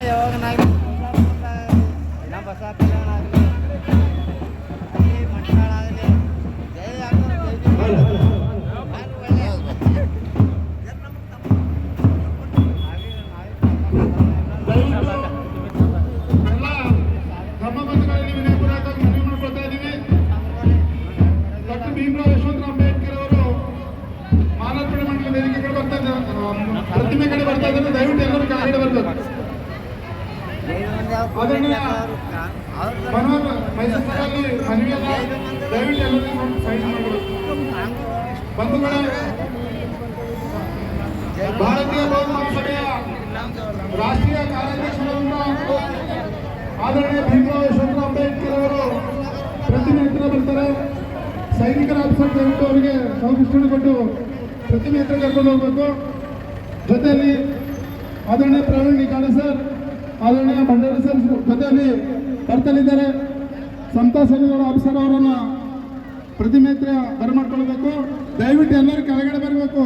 ಯಾವಾಗನಾಗಲಿ ನಮ್ಮ ಬಸ ಕಲ್ಯಾಣ ಆಗಲಿ ಅಲ್ಲಿ ಮಂಡಳ ಆಗಲಿ ಜೈ ನಮ್ಮ ಬಂಧುಗಳಲ್ಲಿ ವಿನಯಪೂರ್ವಕವಾಗಿ ಮನವಿ ಮಾಡ್ಕೊಳ್ತಾ ಇದ್ದೀವಿ. ಡಾಕ್ಟರ್ ಭೀಮರಾವ್ ಯಶವಂತರಾವ್ ಅಂಬೇಡ್ಕರ್ ಅವರು ಮಾನವೀಯ ಮಂಡಲ ವೇದಿಕೆಗಳು ಬರ್ತಾ ಇದ್ದಾರೆ, ಪ್ರತಿಮೆ ಕಡೆ ಬರ್ತಾ ಇದ್ದಾರೆ. ದಯವಿಟ್ಟು ಎಲ್ಲರೂ ಕೆಳಗಡೆ ಬರಬೇಕು. ಮೈಸೂರಲ್ಲಿ ಮನವಿಯನ್ನ ದಯವಿಟ್ಟು ಎಲ್ಲರೂ ಸೈನ್ ಮಾಡಬೇಕು. ಬಂಧುಗಳೇ, ಭಾರತೀಯ ಬೌದ್ಧ ಮಹಾಸಭೆಯ ರಾಷ್ಟ್ರೀಯ ಕಾರ್ಯಾಧ್ಯಕ್ಷರಾದ ಆದರಣೀಯ ಭೀಮರಾವ್ ಯಶವಂತರಾವ್ ಅಂಬೇಡ್ಕರ್ ಅವರು ಪ್ರತಿಮೆ ಹತ್ರ ಬರ್ತಾರೆ. ಸೈನಿಕರ ಆಫೀಸರ್ ದಯವಿಟ್ಟು ಅವರಿಗೆ ಸೌಕೃಷ್ಟಿ ಕೊಟ್ಟು ಪ್ರತಿಮೆ ಹತ್ರ ಕರ್ಕೊಂಡು ಹೋಗ್ಬೇಕು. ಜೊತೆಯಲ್ಲಿ ಆದರಣೀಯ ಪ್ರವೀಣ್ ನಿಕಾಣೆ ಸರ್, ಆದರಣೀಯ ಭಂಡಾರಿ ಸರ್ ಜೊತೆಯಲ್ಲಿ ಬರ್ತಲಿದ್ದಾರೆ. ಸಮತಾ ಸೈನಿಕರ ಆಫೀಸರ್ ಅವರನ್ನ ಪ್ರತಿಮೆ ಹತ್ರ ಬರಮಾಡ್ಕೊಳ್ಬೇಕು. ದಯವಿಟ್ಟು ಎಲ್ಲರೂ ಕೆಳಗಡೆ ಬರಬೇಕು.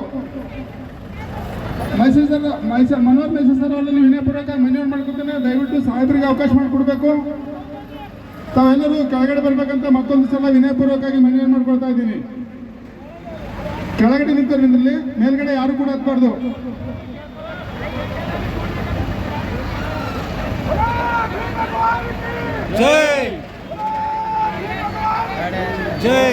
ಮನೋಹರ್ ಮೈಸೂರು ಸರ್ ಅವರಲ್ಲಿ ವಿನಯಪೂರ್ವಕ ಮನವಿ ಮಾಡ್ಕೊತೇನೆ. ದಯವಿಟ್ಟು ಸಾಹೇಬರಿಗೆ ಅವಕಾಶ ಮಾಡಿಕೊಡ್ಬೇಕು. ತಾವೆಲ್ಲರೂ ಕೆಳಗಡೆ ಬರ್ಬೇಕಂತ ಮತ್ತೊಂದು ಸಲ ವಿನಯಪೂರ್ವಕವಾಗಿ ಮನವಿ ಮಾಡ್ಕೊಳ್ತಾ ಇದ್ದೀನಿ. ಕೆಳಗಡೆ ನಿಂತರು ನಿಂದಲ್ಲಿ, ಮೇಲ್ಗಡೆ ಯಾರು ಕೂಡ ಹತ್ಬಾರ್ದು. ಜೈ ಜೈ.